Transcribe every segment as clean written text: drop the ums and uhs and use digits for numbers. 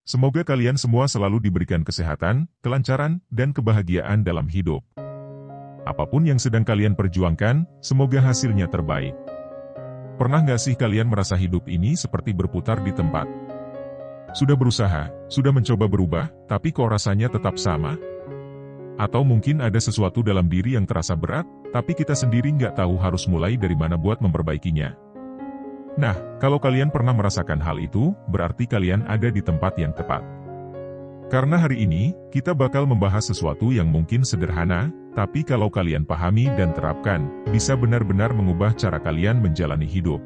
Semoga kalian semua selalu diberikan kesehatan, kelancaran, dan kebahagiaan dalam hidup. Apapun yang sedang kalian perjuangkan, semoga hasilnya terbaik. Pernah nggak sih kalian merasa hidup ini seperti berputar di tempat? Sudah berusaha, sudah mencoba berubah, tapi kok rasanya tetap sama? Atau mungkin ada sesuatu dalam diri yang terasa berat, tapi kita sendiri nggak tahu harus mulai dari mana buat memperbaikinya. Nah, kalau kalian pernah merasakan hal itu, berarti kalian ada di tempat yang tepat. Karena hari ini, kita bakal membahas sesuatu yang mungkin sederhana, tapi kalau kalian pahami dan terapkan, bisa benar-benar mengubah cara kalian menjalani hidup.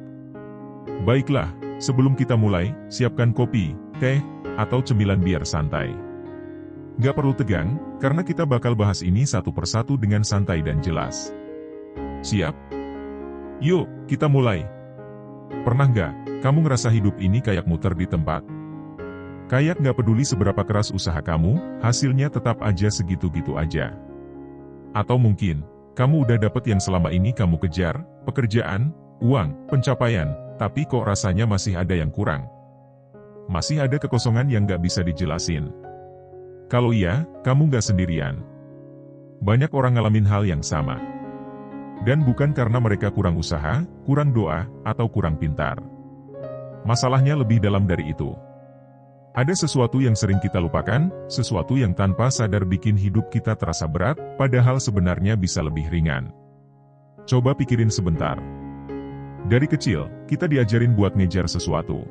Baiklah, sebelum kita mulai, siapkan kopi, teh, atau cemilan biar santai. Gak perlu tegang, karena kita bakal bahas ini satu persatu dengan santai dan jelas. Siap? Yuk, kita mulai. Pernah nggak, kamu ngerasa hidup ini kayak muter di tempat? Kayak nggak peduli seberapa keras usaha kamu, hasilnya tetap aja segitu-gitu aja. Atau mungkin, kamu udah dapet yang selama ini kamu kejar, pekerjaan, uang, pencapaian, tapi kok rasanya masih ada yang kurang. Masih ada kekosongan yang nggak bisa dijelasin. Kalau iya, kamu nggak sendirian. Banyak orang ngalamin hal yang sama. Dan bukan karena mereka kurang usaha, kurang doa, atau kurang pintar. Masalahnya lebih dalam dari itu. Ada sesuatu yang sering kita lupakan, sesuatu yang tanpa sadar bikin hidup kita terasa berat, padahal sebenarnya bisa lebih ringan. Coba pikirin sebentar. Dari kecil, kita diajarin buat ngejar sesuatu.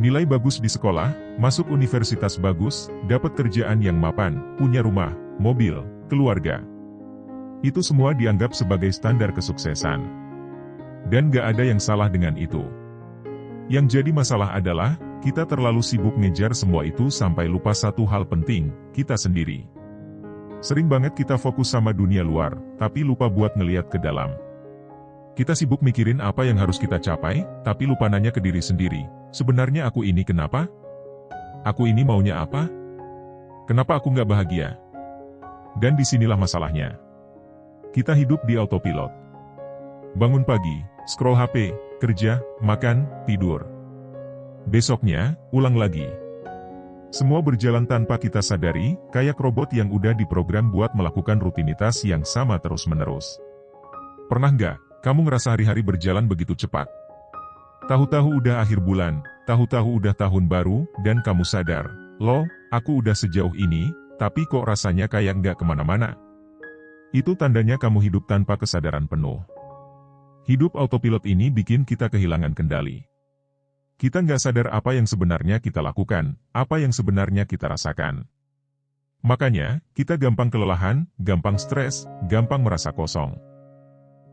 Nilai bagus di sekolah, masuk universitas bagus, dapat kerjaan yang mapan, punya rumah, mobil, keluarga. Itu semua dianggap sebagai standar kesuksesan. Dan gak ada yang salah dengan itu. Yang jadi masalah adalah, kita terlalu sibuk ngejar semua itu sampai lupa satu hal penting, kita sendiri. Sering banget kita fokus sama dunia luar, tapi lupa buat ngeliat ke dalam. Kita sibuk mikirin apa yang harus kita capai, tapi lupa nanya ke diri sendiri, sebenarnya aku ini kenapa? Aku ini maunya apa? Kenapa aku nggak bahagia? Dan disinilah masalahnya. Kita hidup di autopilot. Bangun pagi, scroll HP, kerja, makan, tidur. Besoknya, ulang lagi. Semua berjalan tanpa kita sadari, kayak robot yang udah diprogram buat melakukan rutinitas yang sama terus-menerus. Pernah nggak, kamu ngerasa hari-hari berjalan begitu cepat? Tahu-tahu udah akhir bulan, tahu-tahu udah tahun baru, dan kamu sadar, loh, aku udah sejauh ini, tapi kok rasanya kayak nggak kemana-mana. Itu tandanya kamu hidup tanpa kesadaran penuh. Hidup autopilot ini bikin kita kehilangan kendali. Kita nggak sadar apa yang sebenarnya kita lakukan, apa yang sebenarnya kita rasakan. Makanya, kita gampang kelelahan, gampang stres, gampang merasa kosong.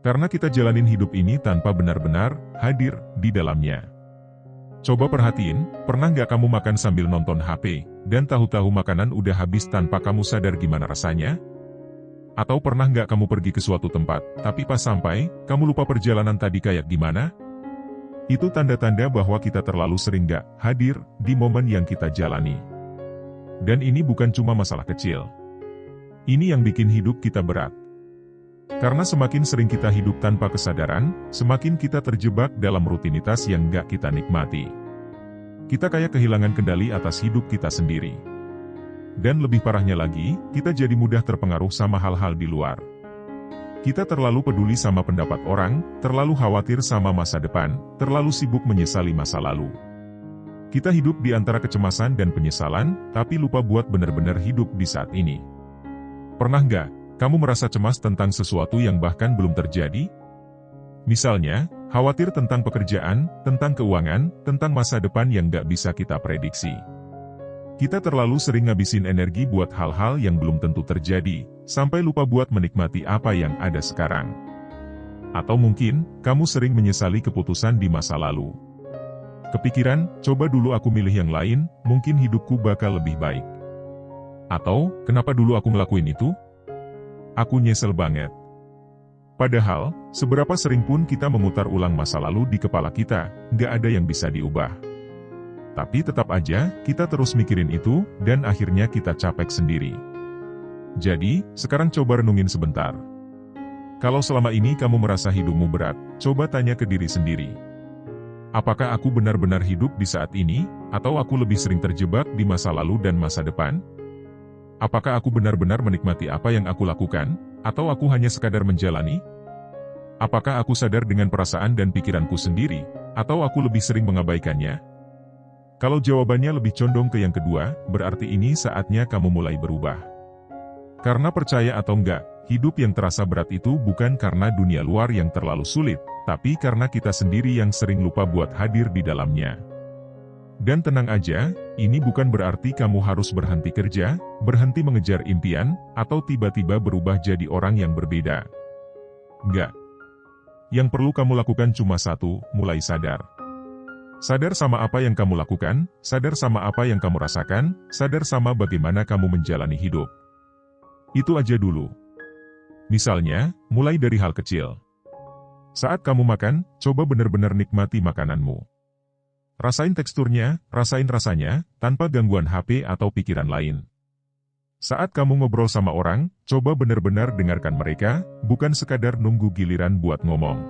Karena kita jalanin hidup ini tanpa benar-benar hadir di dalamnya. Coba perhatiin, pernah nggak kamu makan sambil nonton HP, dan tahu-tahu makanan udah habis tanpa kamu sadar gimana rasanya? Atau pernah nggak kamu pergi ke suatu tempat, tapi pas sampai, kamu lupa perjalanan tadi kayak gimana? Itu tanda-tanda bahwa kita terlalu sering nggak hadir di momen yang kita jalani. Dan ini bukan cuma masalah kecil. Ini yang bikin hidup kita berat. Karena semakin sering kita hidup tanpa kesadaran, semakin kita terjebak dalam rutinitas yang nggak kita nikmati. Kita kayak kehilangan kendali atas hidup kita sendiri. Dan lebih parahnya lagi, kita jadi mudah terpengaruh sama hal-hal di luar. Kita terlalu peduli sama pendapat orang, terlalu khawatir sama masa depan, terlalu sibuk menyesali masa lalu. Kita hidup di antara kecemasan dan penyesalan, tapi lupa buat benar-benar hidup di saat ini. Pernah nggak, kamu merasa cemas tentang sesuatu yang bahkan belum terjadi? Misalnya, khawatir tentang pekerjaan, tentang keuangan, tentang masa depan yang nggak bisa kita prediksi. Kita terlalu sering ngabisin energi buat hal-hal yang belum tentu terjadi, sampai lupa buat menikmati apa yang ada sekarang. Atau mungkin, kamu sering menyesali keputusan di masa lalu. Kepikiran, coba dulu aku milih yang lain, mungkin hidupku bakal lebih baik. Atau, kenapa dulu aku ngelakuin itu? Aku nyesel banget. Padahal, seberapa sering pun kita memutar ulang masa lalu di kepala kita, nggak ada yang bisa diubah. Tapi tetap aja, kita terus mikirin itu, dan akhirnya kita capek sendiri. Jadi, sekarang coba renungin sebentar. Kalau selama ini kamu merasa hidupmu berat, coba tanya ke diri sendiri. Apakah aku benar-benar hidup di saat ini, atau aku lebih sering terjebak di masa lalu dan masa depan? Apakah aku benar-benar menikmati apa yang aku lakukan, atau aku hanya sekadar menjalani? Apakah aku sadar dengan perasaan dan pikiranku sendiri, atau aku lebih sering mengabaikannya? Kalau jawabannya lebih condong ke yang kedua, berarti ini saatnya kamu mulai berubah. Karena percaya atau enggak, hidup yang terasa berat itu bukan karena dunia luar yang terlalu sulit, tapi karena kita sendiri yang sering lupa buat hadir di dalamnya. Dan tenang aja, ini bukan berarti kamu harus berhenti kerja, berhenti mengejar impian, atau tiba-tiba berubah jadi orang yang berbeda. Enggak. Yang perlu kamu lakukan cuma satu, mulai sadar. Sadar sama apa yang kamu lakukan, sadar sama apa yang kamu rasakan, sadar sama bagaimana kamu menjalani hidup. Itu aja dulu. Misalnya, mulai dari hal kecil. Saat kamu makan, coba benar-benar nikmati makananmu. Rasain teksturnya, rasain rasanya, tanpa gangguan HP atau pikiran lain. Saat kamu ngobrol sama orang, coba benar-benar dengarkan mereka, bukan sekadar nunggu giliran buat ngomong.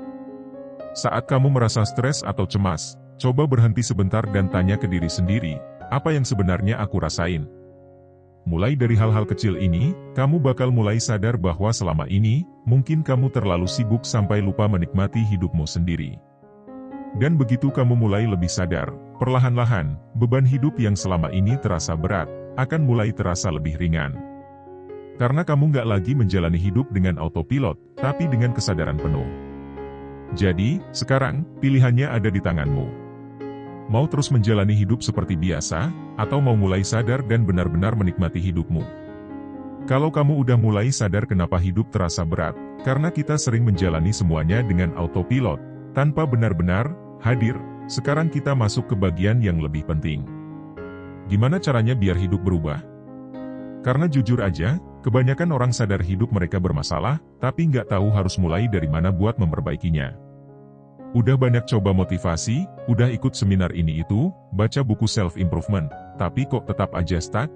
Saat kamu merasa stres atau cemas, coba berhenti sebentar dan tanya ke diri sendiri, apa yang sebenarnya aku rasain? Mulai dari hal-hal kecil ini, kamu bakal mulai sadar bahwa selama ini, mungkin kamu terlalu sibuk sampai lupa menikmati hidupmu sendiri. Dan begitu kamu mulai lebih sadar, perlahan-lahan, beban hidup yang selama ini terasa berat, akan mulai terasa lebih ringan. Karena kamu nggak lagi menjalani hidup dengan autopilot, tapi dengan kesadaran penuh. Jadi, sekarang, pilihannya ada di tanganmu. Mau terus menjalani hidup seperti biasa, atau mau mulai sadar dan benar-benar menikmati hidupmu? Kalau kamu udah mulai sadar kenapa hidup terasa berat, karena kita sering menjalani semuanya dengan autopilot, tanpa benar-benar hadir, sekarang kita masuk ke bagian yang lebih penting. Gimana caranya biar hidup berubah? Karena jujur aja, kebanyakan orang sadar hidup mereka bermasalah, tapi nggak tahu harus mulai dari mana buat memperbaikinya. Udah banyak coba motivasi, udah ikut seminar ini itu, baca buku self-improvement, tapi kok tetap aja stuck?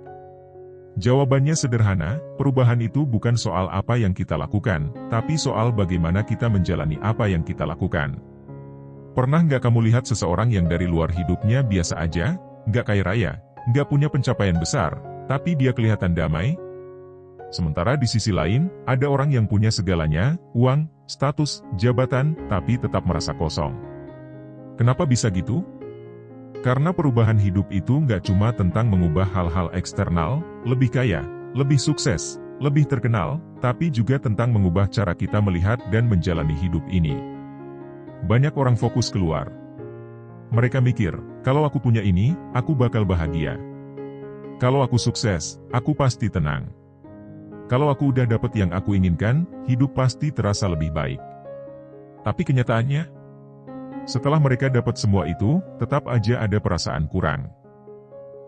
Jawabannya sederhana, perubahan itu bukan soal apa yang kita lakukan, tapi soal bagaimana kita menjalani apa yang kita lakukan. Pernah nggak kamu lihat seseorang yang dari luar hidupnya biasa aja, nggak kaya raya, nggak punya pencapaian besar, tapi dia kelihatan damai? Sementara di sisi lain, ada orang yang punya segalanya, uang, status, jabatan, tapi tetap merasa kosong. Kenapa bisa gitu? Karena perubahan hidup itu nggak cuma tentang mengubah hal-hal eksternal, lebih kaya, lebih sukses, lebih terkenal, tapi juga tentang mengubah cara kita melihat dan menjalani hidup ini. Banyak orang fokus keluar. Mereka mikir, kalau aku punya ini, aku bakal bahagia. Kalau aku sukses, aku pasti tenang. Kalau aku udah dapet yang aku inginkan, hidup pasti terasa lebih baik. Tapi kenyataannya, setelah mereka dapat semua itu, tetap aja ada perasaan kurang.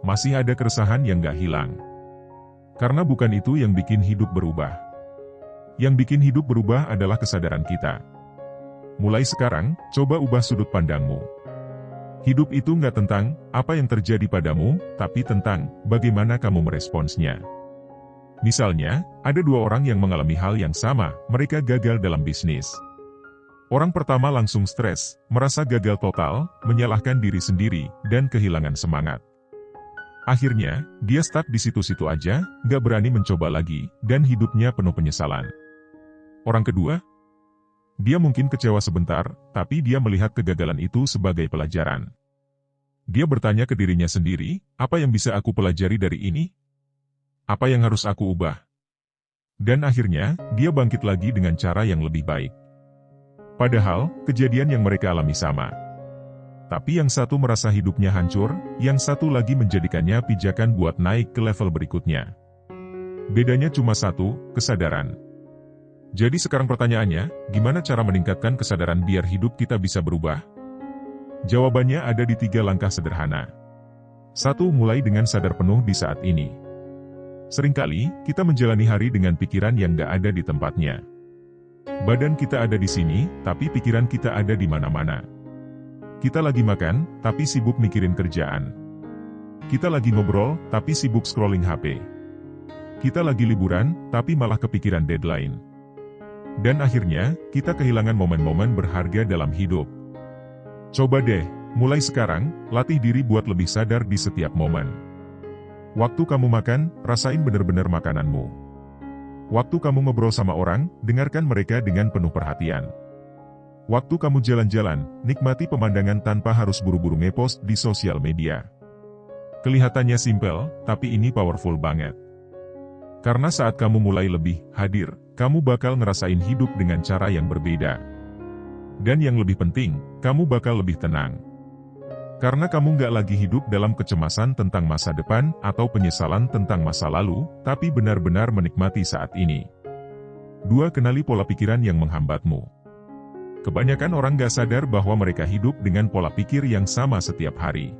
Masih ada keresahan yang gak hilang. Karena bukan itu yang bikin hidup berubah. Yang bikin hidup berubah adalah kesadaran kita. Mulai sekarang, coba ubah sudut pandangmu. Hidup itu nggak tentang apa yang terjadi padamu, tapi tentang bagaimana kamu meresponsnya. Misalnya, ada dua orang yang mengalami hal yang sama, mereka gagal dalam bisnis. Orang pertama langsung stres, merasa gagal total, menyalahkan diri sendiri, dan kehilangan semangat. Akhirnya, dia stuck di situ-situ aja, nggak berani mencoba lagi, dan hidupnya penuh penyesalan. Orang kedua, dia mungkin kecewa sebentar, tapi dia melihat kegagalan itu sebagai pelajaran. Dia bertanya ke dirinya sendiri, apa yang bisa aku pelajari dari ini? Apa yang harus aku ubah? Dan akhirnya, dia bangkit lagi dengan cara yang lebih baik. Padahal, kejadian yang mereka alami sama. Tapi yang satu merasa hidupnya hancur, yang satu lagi menjadikannya pijakan buat naik ke level berikutnya. Bedanya cuma satu, kesadaran. Jadi sekarang pertanyaannya, gimana cara meningkatkan kesadaran biar hidup kita bisa berubah? Jawabannya ada di 3 langkah sederhana. 1. Mulai dengan sadar penuh di saat ini. Seringkali, kita menjalani hari dengan pikiran yang gak ada di tempatnya. Badan kita ada di sini, tapi pikiran kita ada di mana-mana. Kita lagi makan, tapi sibuk mikirin kerjaan. Kita lagi ngobrol, tapi sibuk scrolling HP. Kita lagi liburan, tapi malah kepikiran deadline. Dan akhirnya, kita kehilangan momen-momen berharga dalam hidup. Coba deh, Mulai sekarang, latih diri buat lebih sadar di setiap momen. Waktu kamu makan, rasain benar-benar makananmu. Waktu kamu ngobrol sama orang, dengarkan mereka dengan penuh perhatian. Waktu kamu jalan-jalan, nikmati pemandangan tanpa harus buru-buru ngepost di sosial media. Kelihatannya simpel, tapi ini powerful banget. Karena saat kamu mulai lebih hadir, kamu bakal ngerasain hidup dengan cara yang berbeda. Dan yang lebih penting, kamu bakal lebih tenang. Karena kamu nggak lagi hidup dalam kecemasan tentang masa depan atau penyesalan tentang masa lalu, tapi benar-benar menikmati saat ini. 2. Kenali pola pikiran yang menghambatmu. Kebanyakan orang nggak sadar bahwa mereka hidup dengan pola pikir yang sama setiap hari.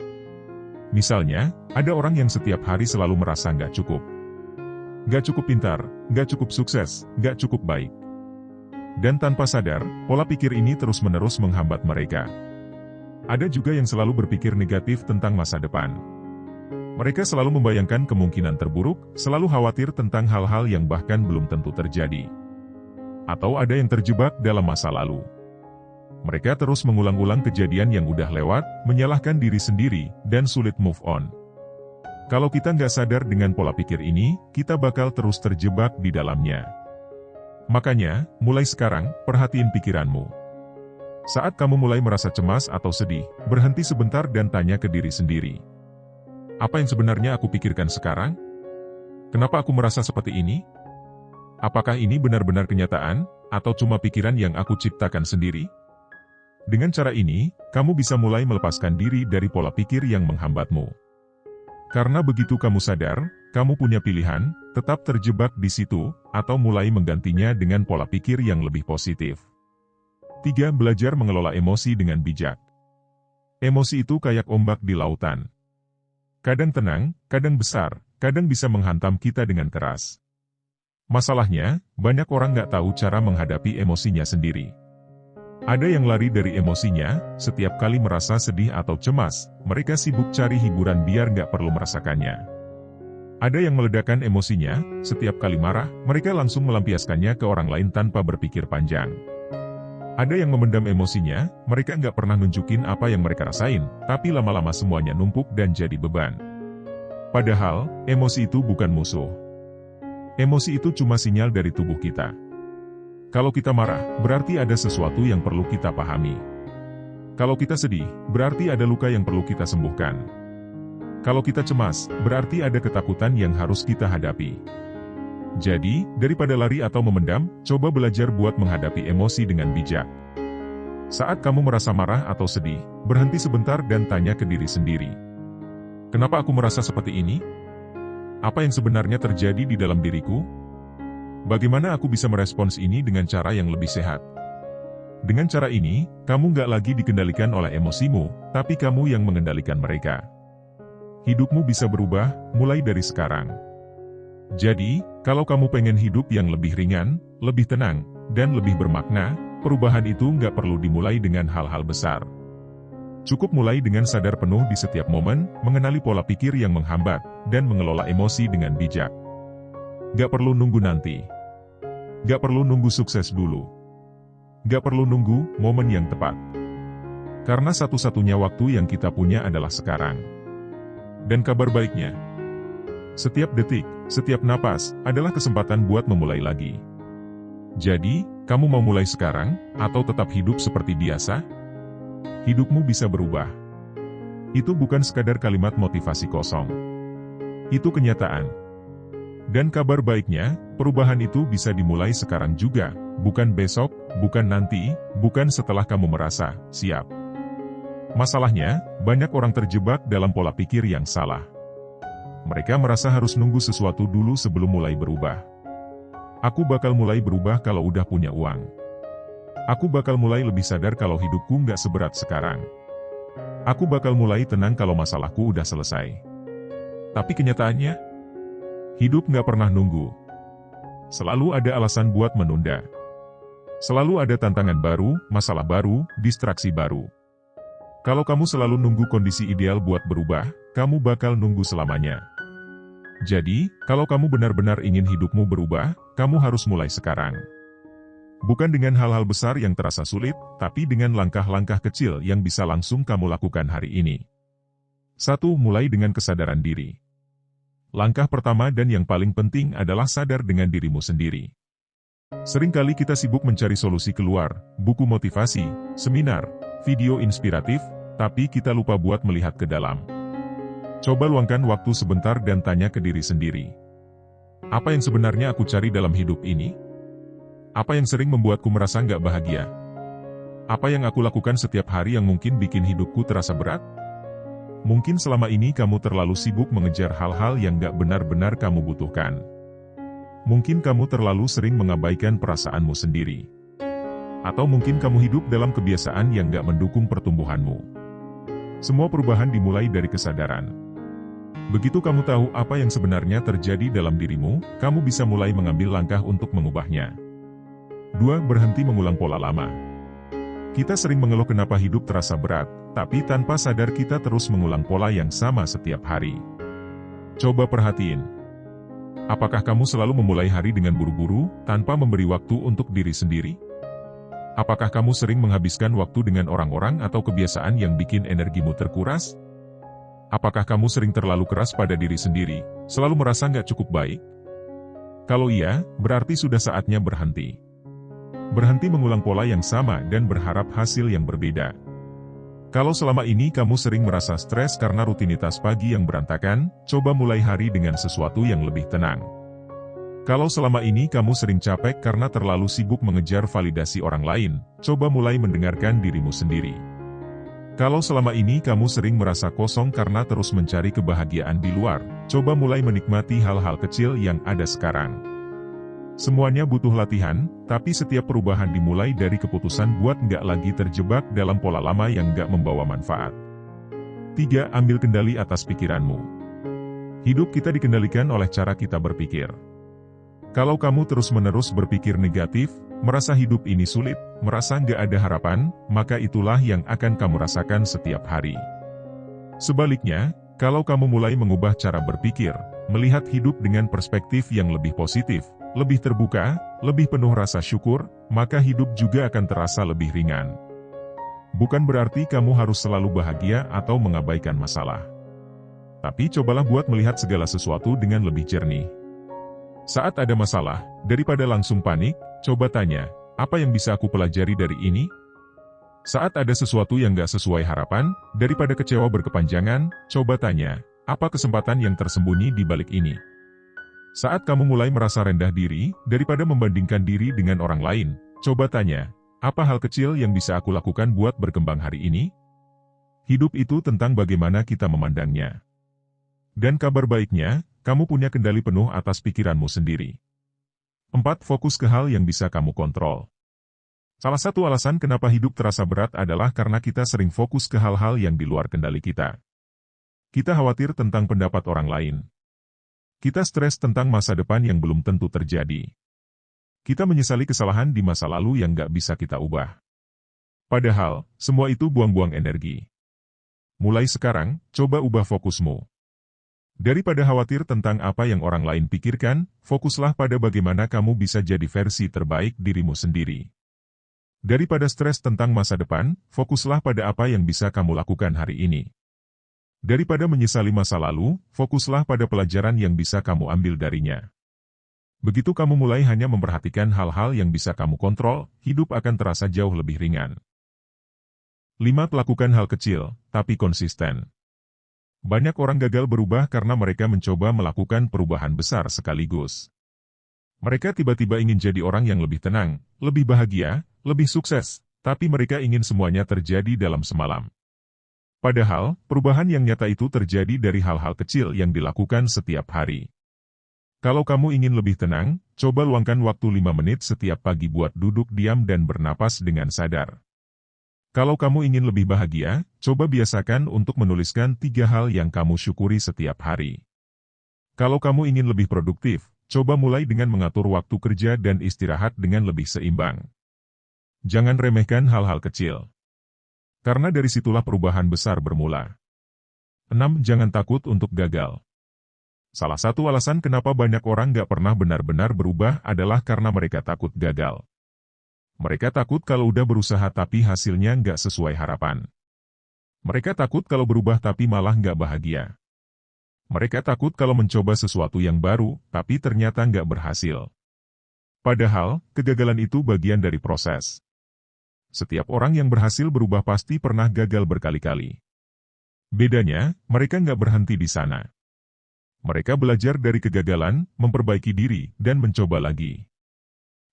Misalnya, ada orang yang setiap hari selalu merasa nggak cukup. Nggak cukup pintar, nggak cukup sukses, nggak cukup baik. Dan tanpa sadar, pola pikir ini terus-menerus menghambat mereka. Ada juga yang selalu berpikir negatif tentang masa depan. Mereka selalu membayangkan kemungkinan terburuk, selalu khawatir tentang hal-hal yang bahkan belum tentu terjadi. Atau ada yang terjebak dalam masa lalu. Mereka terus mengulang-ulang kejadian yang udah lewat, menyalahkan diri sendiri, dan sulit move on. Kalau kita nggak sadar dengan pola pikir ini, kita bakal terus terjebak di dalamnya. Makanya, mulai sekarang, perhatiin pikiranmu. Saat kamu mulai merasa cemas atau sedih, berhenti sebentar dan tanya ke diri sendiri. Apa yang sebenarnya aku pikirkan sekarang? Kenapa aku merasa seperti ini? Apakah ini benar-benar kenyataan, atau cuma pikiran yang aku ciptakan sendiri? Dengan cara ini, kamu bisa mulai melepaskan diri dari pola pikir yang menghambatmu. Karena begitu kamu sadar, kamu punya pilihan, tetap terjebak di situ, atau mulai menggantinya dengan pola pikir yang lebih positif. 3. Belajar mengelola emosi dengan bijak. Emosi itu kayak ombak di lautan. Kadang tenang, kadang besar, kadang bisa menghantam kita dengan keras. Masalahnya, banyak orang nggak tahu cara menghadapi emosinya sendiri. Ada yang lari dari emosinya, setiap kali merasa sedih atau cemas, mereka sibuk cari hiburan biar nggak perlu merasakannya. Ada yang meledakkan emosinya, setiap kali marah, mereka langsung melampiaskannya ke orang lain tanpa berpikir panjang. Ada yang memendam emosinya, mereka nggak pernah nunjukin apa yang mereka rasain, tapi lama-lama semuanya numpuk dan jadi beban. Padahal, emosi itu bukan musuh. Emosi itu cuma sinyal dari tubuh kita. Kalau kita marah, berarti ada sesuatu yang perlu kita pahami. Kalau kita sedih, berarti ada luka yang perlu kita sembuhkan. Kalau kita cemas, berarti ada ketakutan yang harus kita hadapi. Jadi, daripada lari atau memendam, coba belajar buat menghadapi emosi dengan bijak. Saat kamu merasa marah atau sedih, berhenti sebentar dan tanya ke diri sendiri. Kenapa aku merasa seperti ini? Apa yang sebenarnya terjadi di dalam diriku? Bagaimana aku bisa merespons ini dengan cara yang lebih sehat? Dengan cara ini, kamu nggak lagi dikendalikan oleh emosimu, tapi kamu yang mengendalikan mereka. Hidupmu bisa berubah, mulai dari sekarang. Jadi, kalau kamu pengen hidup yang lebih ringan, lebih tenang, dan lebih bermakna, perubahan itu nggak perlu dimulai dengan hal-hal besar. Cukup mulai dengan sadar penuh di setiap momen, mengenali pola pikir yang menghambat, dan mengelola emosi dengan bijak. Nggak perlu nunggu nanti. Nggak perlu nunggu sukses dulu. Nggak perlu nunggu momen yang tepat. Karena satu-satunya waktu yang kita punya adalah sekarang. Dan kabar baiknya, setiap detik, setiap napas, adalah kesempatan buat memulai lagi. Jadi, kamu mau mulai sekarang, atau tetap hidup seperti biasa? Hidupmu bisa berubah. Itu bukan sekadar kalimat motivasi kosong. Itu kenyataan. Dan kabar baiknya, perubahan itu bisa dimulai sekarang juga, bukan besok, bukan nanti, bukan setelah kamu merasa siap. Masalahnya, banyak orang terjebak dalam pola pikir yang salah. Mereka merasa harus nunggu sesuatu dulu sebelum mulai berubah. Aku bakal mulai berubah kalau udah punya uang. Aku bakal mulai lebih sadar kalau hidupku nggak seberat sekarang. Aku bakal mulai tenang kalau masalahku udah selesai. Tapi kenyataannya, hidup nggak pernah nunggu. Selalu ada alasan buat menunda. Selalu ada tantangan baru, masalah baru, distraksi baru. Kalau kamu selalu nunggu kondisi ideal buat berubah, kamu bakal nunggu selamanya. Jadi, kalau kamu benar-benar ingin hidupmu berubah, kamu harus mulai sekarang. Bukan dengan hal-hal besar yang terasa sulit, tapi dengan langkah-langkah kecil yang bisa langsung kamu lakukan hari ini. 1. Mulai dengan kesadaran diri. Langkah pertama dan yang paling penting adalah sadar dengan dirimu sendiri. Seringkali kita sibuk mencari solusi keluar, buku motivasi, seminar, video inspiratif, tapi kita lupa buat melihat ke dalam. Coba luangkan waktu sebentar dan tanya ke diri sendiri. Apa yang sebenarnya aku cari dalam hidup ini? Apa yang sering membuatku merasa nggak bahagia? Apa yang aku lakukan setiap hari yang mungkin bikin hidupku terasa berat? Mungkin selama ini kamu terlalu sibuk mengejar hal-hal yang nggak benar-benar kamu butuhkan. Mungkin kamu terlalu sering mengabaikan perasaanmu sendiri. Atau mungkin kamu hidup dalam kebiasaan yang nggak mendukung pertumbuhanmu. Semua perubahan dimulai dari kesadaran. Begitu kamu tahu apa yang sebenarnya terjadi dalam dirimu, kamu bisa mulai mengambil langkah untuk mengubahnya. 2. Berhenti mengulang pola lama. Kita sering mengeluh kenapa hidup terasa berat, tapi tanpa sadar kita terus mengulang pola yang sama setiap hari. Coba perhatiin. Apakah kamu selalu memulai hari dengan buru-buru, tanpa memberi waktu untuk diri sendiri? Apakah kamu sering menghabiskan waktu dengan orang-orang atau kebiasaan yang bikin energimu terkuras? Apakah kamu sering terlalu keras pada diri sendiri, selalu merasa nggak cukup baik? Kalau iya, berarti sudah saatnya berhenti. Berhenti mengulang pola yang sama dan berharap hasil yang berbeda. Kalau selama ini kamu sering merasa stres karena rutinitas pagi yang berantakan, coba mulai hari dengan sesuatu yang lebih tenang. Kalau selama ini kamu sering capek karena terlalu sibuk mengejar validasi orang lain, coba mulai mendengarkan dirimu sendiri. Kalau selama ini kamu sering merasa kosong karena terus mencari kebahagiaan di luar, coba mulai menikmati hal-hal kecil yang ada sekarang. Semuanya butuh latihan, tapi setiap perubahan dimulai dari keputusan buat nggak lagi terjebak dalam pola lama yang nggak membawa manfaat. 3. Ambil kendali atas pikiranmu. Hidup kita dikendalikan oleh cara kita berpikir. Kalau kamu terus-menerus berpikir negatif, merasa hidup ini sulit, merasa nggak ada harapan, maka itulah yang akan kamu rasakan setiap hari. Sebaliknya, kalau kamu mulai mengubah cara berpikir, melihat hidup dengan perspektif yang lebih positif, lebih terbuka, lebih penuh rasa syukur, maka hidup juga akan terasa lebih ringan. Bukan berarti kamu harus selalu bahagia atau mengabaikan masalah. Tapi cobalah buat melihat segala sesuatu dengan lebih jernih. Saat ada masalah, daripada langsung panik, coba tanya, apa yang bisa aku pelajari dari ini? Saat ada sesuatu yang gak sesuai harapan, daripada kecewa berkepanjangan, coba tanya, apa kesempatan yang tersembunyi di balik ini? Saat kamu mulai merasa rendah diri, daripada membandingkan diri dengan orang lain, coba tanya, apa hal kecil yang bisa aku lakukan buat berkembang hari ini? Hidup itu tentang bagaimana kita memandangnya. Dan kabar baiknya, kamu punya kendali penuh atas pikiranmu sendiri. 4. Fokus ke hal yang bisa kamu kontrol. Salah satu alasan kenapa hidup terasa berat adalah karena kita sering fokus ke hal-hal yang di luar kendali kita. Kita khawatir tentang pendapat orang lain. Kita stres tentang masa depan yang belum tentu terjadi. Kita menyesali kesalahan di masa lalu yang gak bisa kita ubah. Padahal, semua itu buang-buang energi. Mulai sekarang, coba ubah fokusmu. Daripada khawatir tentang apa yang orang lain pikirkan, fokuslah pada bagaimana kamu bisa jadi versi terbaik dirimu sendiri. Daripada stres tentang masa depan, fokuslah pada apa yang bisa kamu lakukan hari ini. Daripada menyesali masa lalu, fokuslah pada pelajaran yang bisa kamu ambil darinya. Begitu kamu mulai hanya memperhatikan hal-hal yang bisa kamu kontrol, hidup akan terasa jauh lebih ringan. 5. Lakukan hal kecil, tapi konsisten. Banyak orang gagal berubah karena mereka mencoba melakukan perubahan besar sekaligus. Mereka tiba-tiba ingin jadi orang yang lebih tenang, lebih bahagia, lebih sukses, tapi mereka ingin semuanya terjadi dalam semalam. Padahal, perubahan yang nyata itu terjadi dari hal-hal kecil yang dilakukan setiap hari. Kalau kamu ingin lebih tenang, coba luangkan waktu 5 menit setiap pagi buat duduk diam dan bernapas dengan sadar. Kalau kamu ingin lebih bahagia, coba biasakan untuk menuliskan 3 hal yang kamu syukuri setiap hari. Kalau kamu ingin lebih produktif, coba mulai dengan mengatur waktu kerja dan istirahat dengan lebih seimbang. Jangan remehkan hal-hal kecil. Karena dari situlah perubahan besar bermula. 6. Jangan takut untuk gagal. Salah satu alasan kenapa banyak orang gak pernah benar-benar berubah adalah karena mereka takut gagal. Mereka takut kalau udah berusaha tapi hasilnya nggak sesuai harapan. Mereka takut kalau berubah tapi malah nggak bahagia. Mereka takut kalau mencoba sesuatu yang baru, tapi ternyata nggak berhasil. Padahal, kegagalan itu bagian dari proses. Setiap orang yang berhasil berubah pasti pernah gagal berkali-kali. Bedanya, mereka nggak berhenti di sana. Mereka belajar dari kegagalan, memperbaiki diri, dan mencoba lagi.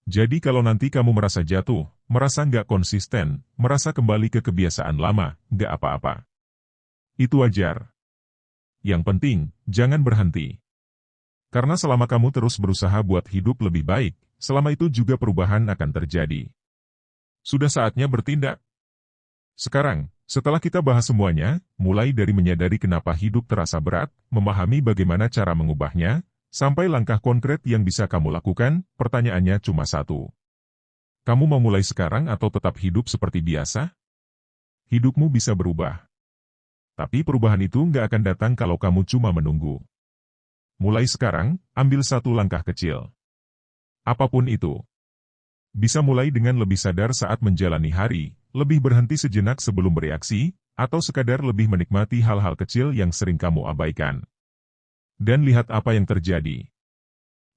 Jadi kalau nanti kamu merasa jatuh, merasa nggak konsisten, merasa kembali ke kebiasaan lama, nggak apa-apa. Itu wajar. Yang penting, jangan berhenti. Karena selama kamu terus berusaha buat hidup lebih baik, selama itu juga perubahan akan terjadi. Sudah saatnya bertindak. Sekarang, setelah kita bahas semuanya, mulai dari menyadari kenapa hidup terasa berat, memahami bagaimana cara mengubahnya, sampai langkah konkret yang bisa kamu lakukan, pertanyaannya cuma satu. Kamu mau mulai sekarang atau tetap hidup seperti biasa? Hidupmu bisa berubah. Tapi perubahan itu nggak akan datang kalau kamu cuma menunggu. Mulai sekarang, ambil satu langkah kecil. Apapun itu. Bisa mulai dengan lebih sadar saat menjalani hari, lebih berhenti sejenak sebelum bereaksi, atau sekadar lebih menikmati hal-hal kecil yang sering kamu abaikan. Dan lihat apa yang terjadi.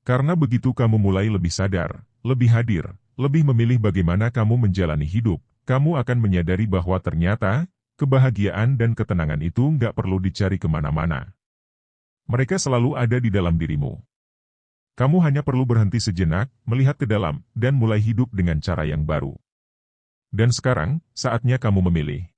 Karena begitu kamu mulai lebih sadar, lebih hadir, lebih memilih bagaimana kamu menjalani hidup, kamu akan menyadari bahwa ternyata, kebahagiaan dan ketenangan itu nggak perlu dicari kemana-mana. Mereka selalu ada di dalam dirimu. Kamu hanya perlu berhenti sejenak, melihat ke dalam, dan mulai hidup dengan cara yang baru. Dan sekarang, saatnya kamu memilih.